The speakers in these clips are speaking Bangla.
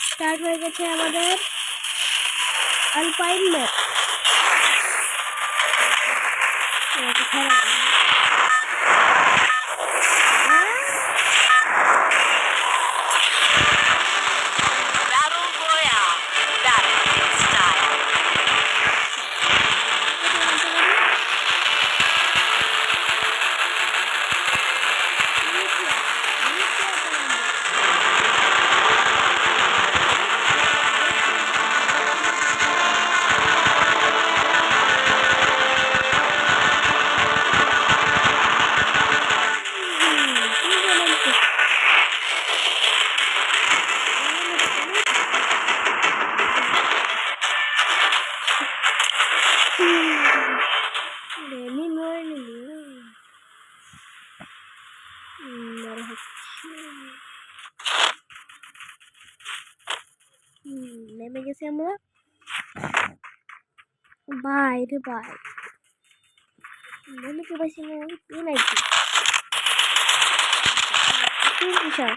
স্টার্ট হয়ে গেছে আমাদের আলপাইন ম্যাপ। নেমে গেছি আমরা বাইরে মনে তো পাইছি না পেন আইছি কিসব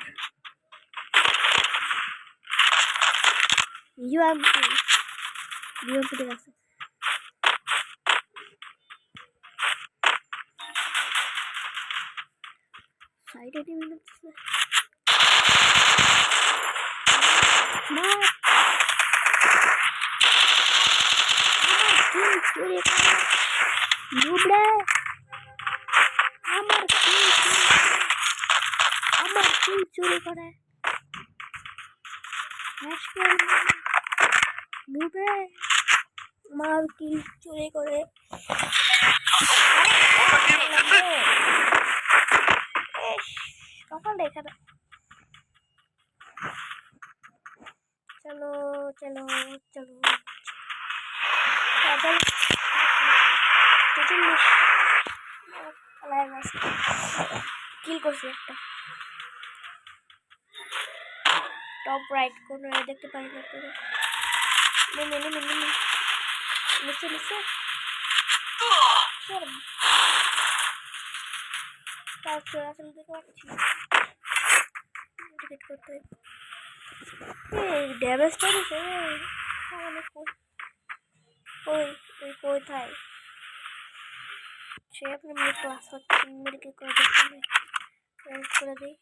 ইউএমপি ঠিক আছে। সাইডে টিভি লাগছে না চুরি নুবড়ে আমার কিল চুরি করে নুবড়ে আমার কিল চুরি করে কখন দেখা চলো চলো চলো কিল করছি একটা টপ রাইট কর্নারে দেখতে পাই না পুরো নিচে তারপর আসলে দেখতে পাচ্ছি টিকিট করতে ড্যামেজটা দিছে কোথায় সে আপনি ক্লাস হচ্ছে মেডিকেল করে করে দিই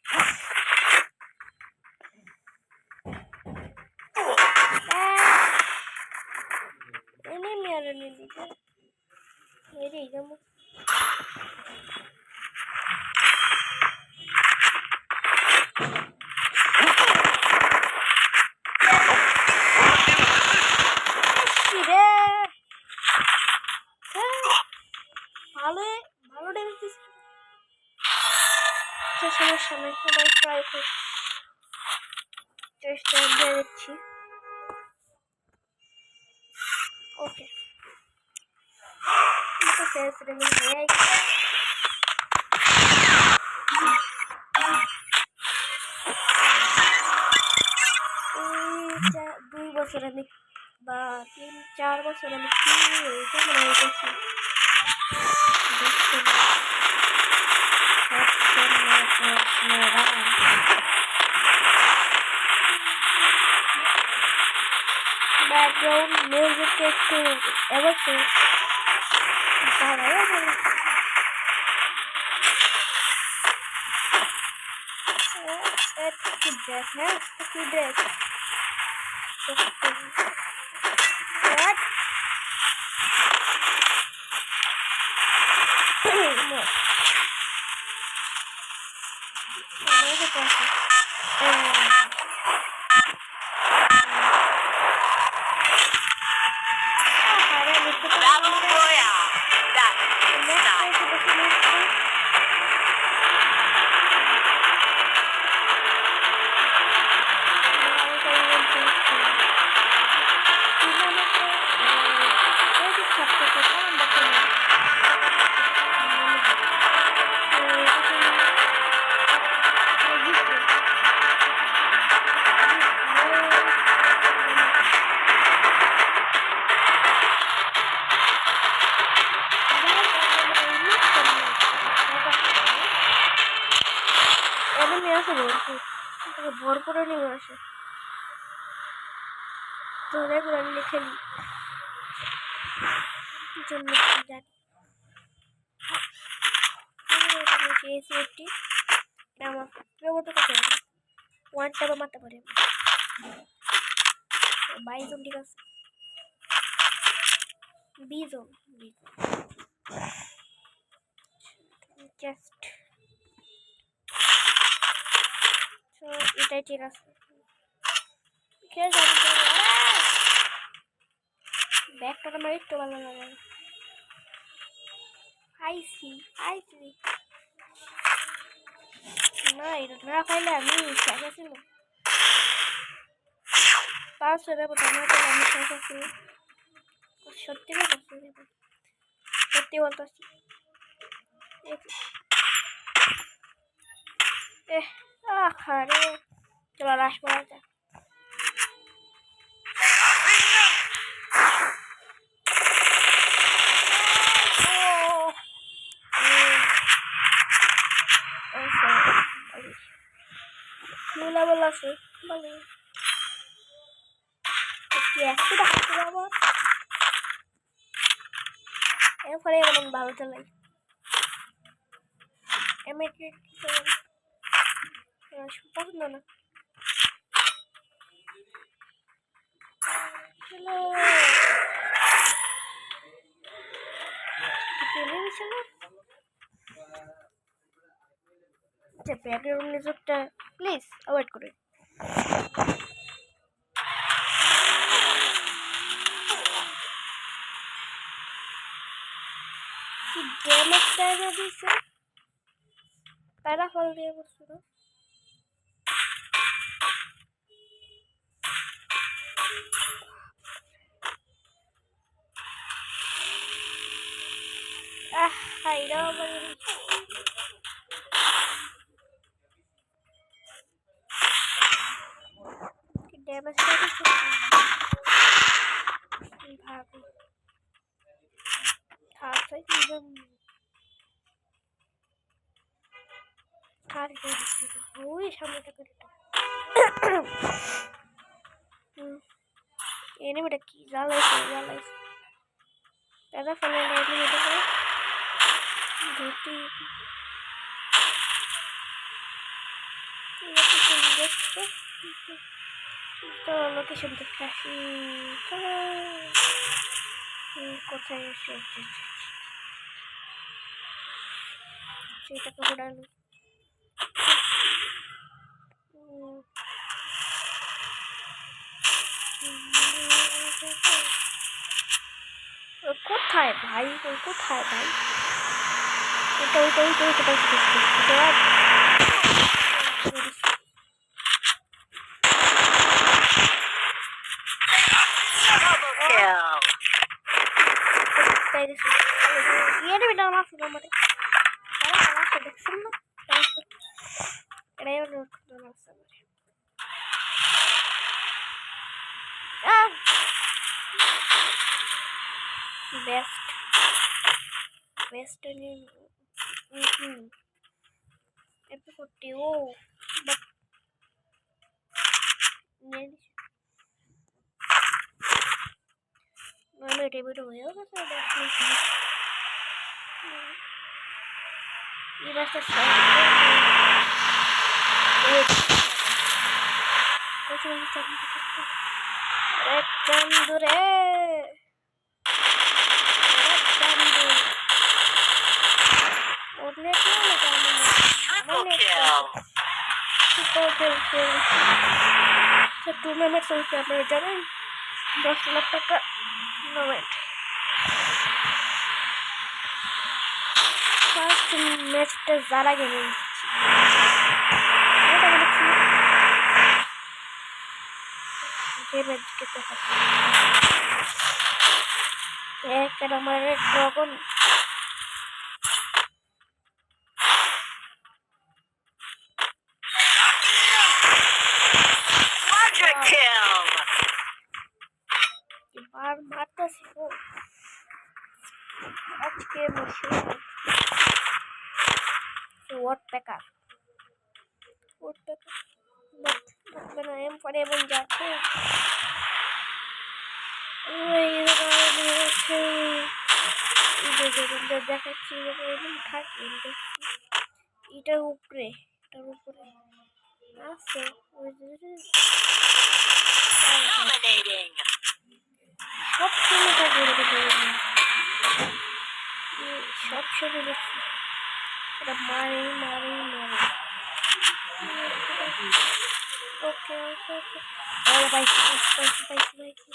ভালো ড্যামেজ সমস্যা নেই সবাই ট্রাই করি চেষ্টা দিয়ে দিচ্ছি ওকে সেলফ রেমিং হয়ে 2 বছর আমি বা 3-4 বছর আমি কি কেমন হয়ে গেছি ব্যাকগ্রাউন্ড মিউজিক একটু অবশ্যই ভরপুর নিয়ে আসে ধরে করে লিখে নিই জন্য জানি আমার মতো কাছে ওয়ান টাইপে মারতে পারি বাইজন ঠিক আছে বিজন জাস্ট এটাই ঠিক আছে খেয়ে যাবি ব্যাগটা আমার একটু ভালো লাগে আইসি না এটা না খাইলে আমি শেষ আছি না 500 দেবো না খাইলে আমি শেষ আছি সত্যি সত্যি বলতেছি আরে চলো রাস পড়া যাক level আছে বলে কি একটু ডাকতে যাবো এরপরে এমন ভালো চালাই আমি কি পছন্দ না চলো আচ্ছা ব্যাকগ্রাউন্ড মিউজিকটা প্লিজ অ্যাভয়েড করে কি ড্যামেজটা দিয়েছে প্যারাফল দিয়ে বসছিল হাইরা ড্যামেজটা দিয়েছে ভাবি থাকছে ওই সামনেটা করে এনিমিটা কি জ্বালাইছে দাদা ফোনে এনিমিটা ঘুরতে দেখতে তো লোকেশন দেখতে আসি কোথায় এসে সেটাকে ঘোরালো কোথায় ভাই ওটা দেখছেন না बेस्ट करती हो बट मैं टेबल हो गया बस ये बस कुछ नहीं चंदुरे टूर्नामेंट चलते আপনারা জানেন 10 লাখ টাকা টুর্নামেন্ট ফার্স্ট ম্যাচটা যারা গেলে যে ম্যাচ খেতে থাকে এক আমার ড্রাগন আজকে বসে woodpecker বাট এম ফর এবং যাচ্ছে দেখাচ্ছি এটার উপরে আছে সব সময় থাকে সব সময় দেখছি এটা মারে মারে মারে ওকে ওকে ওকে পাইছি পাইছি পাইছি পাইছি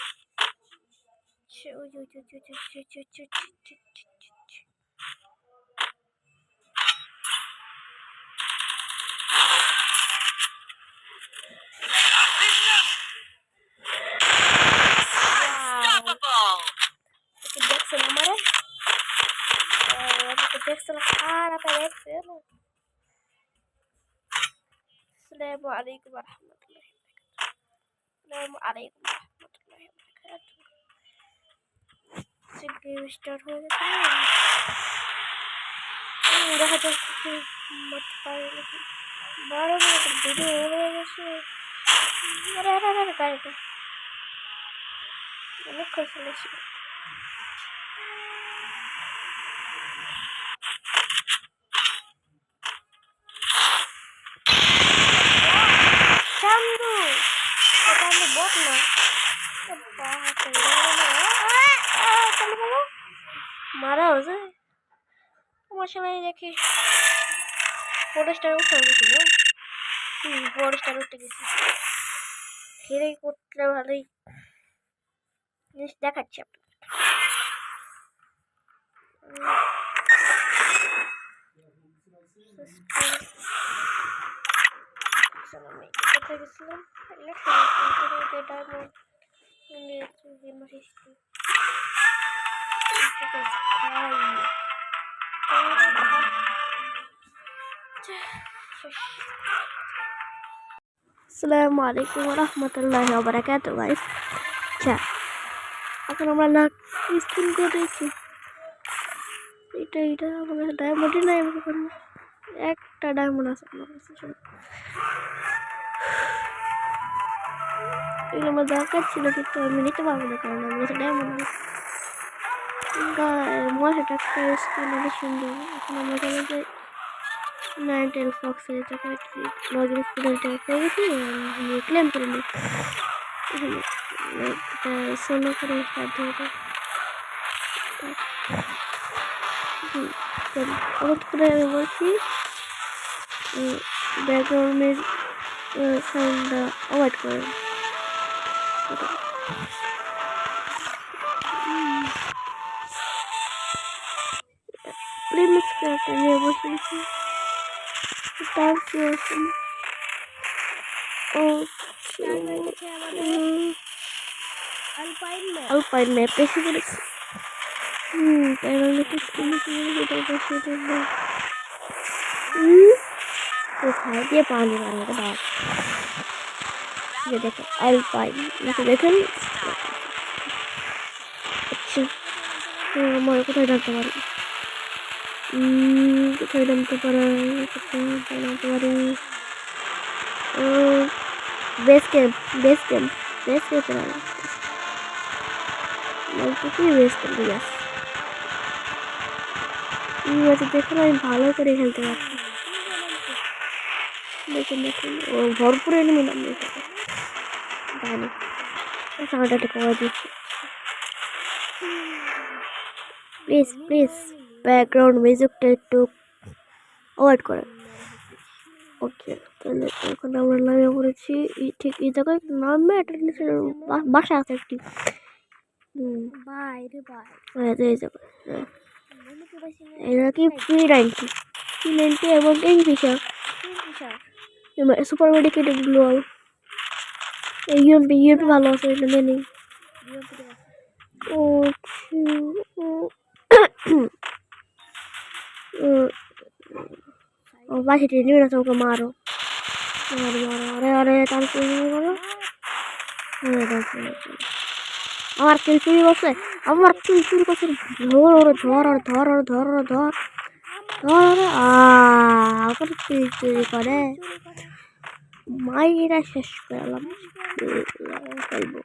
দেখছেন আমারে দেখছেন খারাপ দেখছেন আসসালামু আলাইকুম ওয়া রাহমাতুল্লাহি ওয়া বারাকাতুহু আসসালামু আলাইকুম ওয়া রাহমাতুল্লাহি ওয়া বারাকাতুহু গেম স্টার্ট হয়ে গেছে দেখা যাচ্ছে মত পারে নাকি 12 মিনিট ভিডিও হয়ে গেছে আরে আরে আরে গাড়িটা অনেক কষ্ট লাগছে চান্দু এটা আমি বট না মারা হয়েছে তোমার সময় দেখি 4 স্টার উঠে গেছিল 4 স্টার উঠে গেছে ফিরে করতে ভালোই জিনিস দেখাচ্ছি কোথায় গেছিলাম আসসালামু আলাইকুম ওয়া রাহমাতুল্লাহি ওয়া বারাকাতুহু গাইস আচ্ছা এখন আমরা লাখ স্কিন করেছি এটা আমার ডায়মন্ডই নাই আমার একটা ডায়মন্ড আছে আমার কাছে এগুলো আমার দরকার ছিল কিন্তু আমি নিতে পারবো না কারণ আমার কাছে ডায়মন্ড নেই মশাটা একটা স্কিন অনেক সুন্দর এখন আমরা চলে যাই নাইনটেল ফক্সের জায়গায় লগ ইন স্টুডেন্টে পেয়ে গেছি আমি ক্লেম করে নিই এটা সোলো করে স্টার্ট হয়ে যায় হঠাৎ করে আমি বলছি ব্যাকগ্রাউন্ডের সাউন্ডটা অ্যাভয়েড করে প্রিমিক্স ক্যারেক্টার নিয়ে বসে গেছি আলপাইন ম্যাপ বেশি করেছি কোথায় দিয়ে পানি বানাতে বাদ দেখো আলপাইন দেখেন আচ্ছা আমার কোথায় জানতে পারি কোথায় জানতে পারি বেস ক্যাম্প দেখুন আমি ভালো করে খেলতে পারছি দেখুন ও ভরপুর এনিমি নামে জানি সাউন্ডটা করা দিচ্ছি প্লিজ ব্যাকগ্রাউন্ড মিউজিকটা একটু অ্যাভয়েড করেন ওকে তাহলে এখন আমরা নামে পড়েছি ঠিক এই জায়গায় নামবে একটা বাসা আছে একটি এই জায়গায় এটা কি P90 এবং কিংফিশার সুপার মেডিকেট ব্লু ইউএমপি ভালো আছে এটা নেই ও বাসি ট্রেনে আছে ওকে মারো আরে তার করো আমার কিল চুরি করছে ধর আবার কিল চুরি করে মাইরা শেষ করলাম খেলবো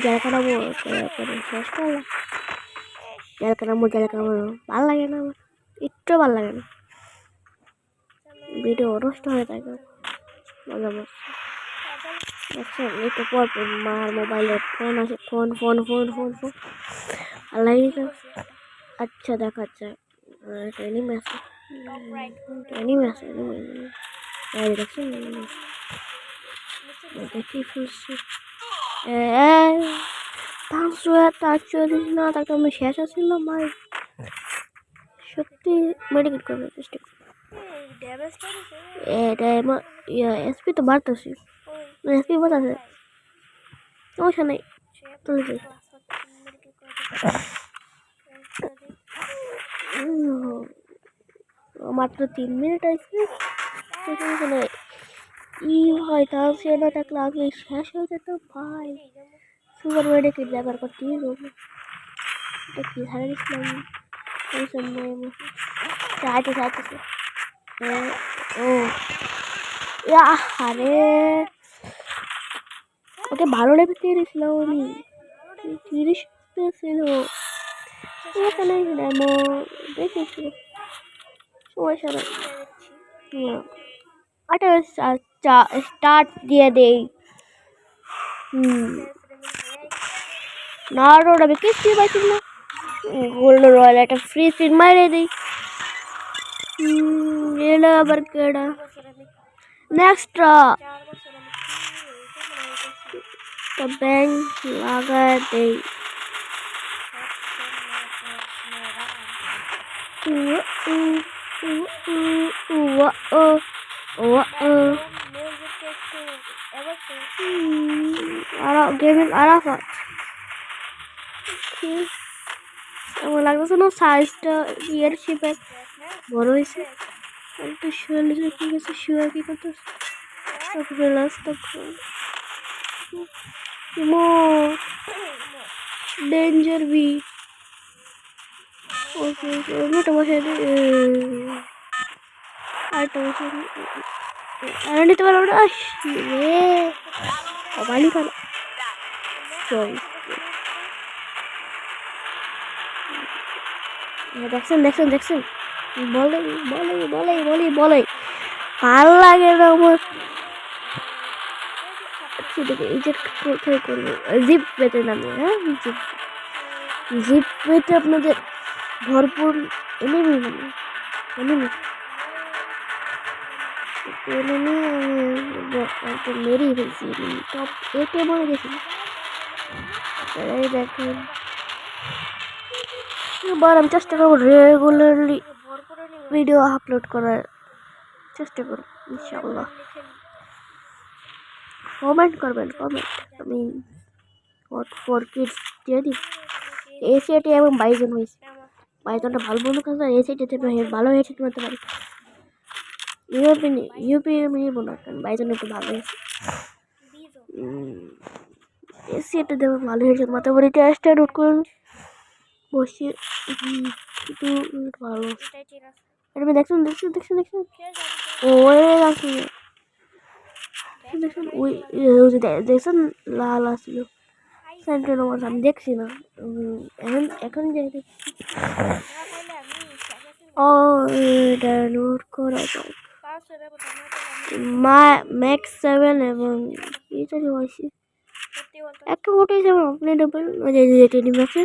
জেল খানামো শেষ করলাম। জেল খানামো ভালো লাগে না, আমার একটু ভালো লাগে না। ভিডিও নষ্ট হয়ে থাকে মজা মজা। দেখছেন একটু পর মার মোবাইলে ফোন আছে, phone phone phone phone phone ভালো লাগে। আচ্ছা দেখাচ্ছে ট্রেনিং আছে, ট্রেনিং আছে, দেখছেন দেখি ফেলছি। না তাকে আমি শেষ আসছিলাম ভাই, সত্যি মেডিকেট করবে চেষ্টা করি। এসপি তো বাড়তেছি, এসপি বাড়তেছে, সমস্যা নেই, চলে যাই। মাত্র 3 মিনিট আছে, ই হয় তাও সে না থাকলে আগে শেষ হয়ে যেত ভাই। সুপার মেডিকেট ব্যবহার করতেই হবে, এটা কি হারে দিচ্ছিলাম চাইতে চাইতেছে। ও আরে ওকে ভালো লেগে দিয়েছিলাম আমি, 30 ছিল এখানে ডেমো দেখেছিল, সমস্যা নেই। আচ্ছা স্টার্ট দিয়ে দেই। না রোড আমি কিচ্ছু পাইছি না, গোল্ড রয়্যাল একটা ফ্রি স্পিন মারে দিই। এলা আবার কেডা নেক্সট ব্যাংক লাগা দেই। গেমিং আরাফাত আমার লাগতেছে না, সাইজটা ইয়ের শিপের বড় হয়েছে একটু। শুয়ে কি গেছে, শুয়ে কি করতেছে ডেঞ্জার বি। ওকে ওটা বসে আরেকটা বসে আর নিতে পারবো না। কমালি খারাপ দেখছেন দেখছেন দেখছেন, বলে বলে বলে বলে বলে ভাল লাগে না আমার। কোথায় করবো জিপ পেতে নামে, হ্যাঁ জিপ পেতে আপনাদের ভরপুর এনিমি মেরেই ফেলছি, টপ 8 বলে গেছি। এই দেখেন এবার আমি চেষ্টা করবো রেগুলারলি ভিডিও আপলোড করার চেষ্টা করব ইনশাআল্লাহ। কমেন্ট করবেন, কমেন্ট আমি ফর কিডস দিয়ে দিই। এসিটি এবং বাইজন হয়েছে, বাইজনটা ভালো বন্ধু কাজ, এসিটিতে ভালো হয়েছে করতে পারি। ইউপি নিব না, কারণ বাইজন একটু ভালো হয়েছে। এসিটি দেবো ভালো হয়েছে, মোটামুটি টেস্টে নোট করুন বসে কিন্তু ভালো। এটা দেখছেন দেখছেন দেখছেন দেখছেন ওই আছে দেখছেন, ওই দেখছেন লাল আসছিল সেন্ট্রাল ওয়াজ, আমি দেখছি না এখন এখন যে ও এটা নোট করা যাক। ম্যাক্স 7 এবং এটা হয়েছে একটা ওটাই যাবো আপনি ডবল যেটা নিমেছে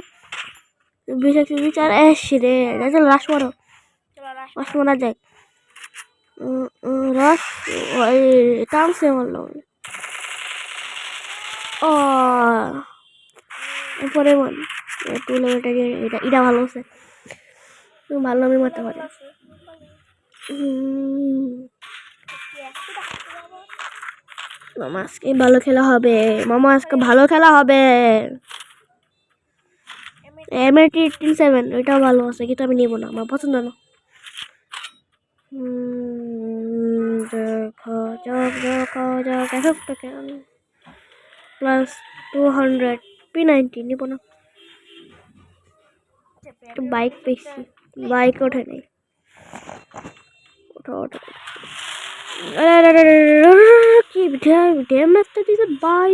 বিশ বিচার এসছি রে লাশ মারো, লাশ মারা যায় রস টানছে মারল। ও পরে মন তুলে এটা এটা ভালো আছে, ভালো আমি মারতে পারি। মামা আজকে ভালো খেলা হবে, মামা আজকে ভালো খেলা হবে। M87 ওইটাও ভালো আছে কিন্তু আমি নেবো না, আমার পছন্দ না। প্লাস 200 P90 নিব না, বাইক পেয়েছি, বাইক ওঠে নেই, ওঠা ওঠা কি ড্যাম একটা দিছে ভাই,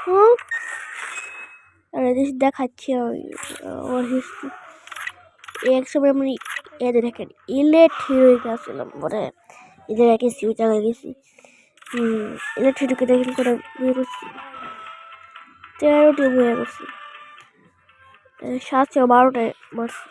হ্যাঁ আর দেখাচ্ছি আমি আমার হিস্ট্রি। এক সময় আমি এদের দেখেন ইলেট হিরোইক আসছিলাম পরে এদের গেছি ওই জায়গায় গেছি। ইলেট হিরোকে দেখেন করে বিয়ে করছি 13টি বিয়ে করছি 712টায় মারছি।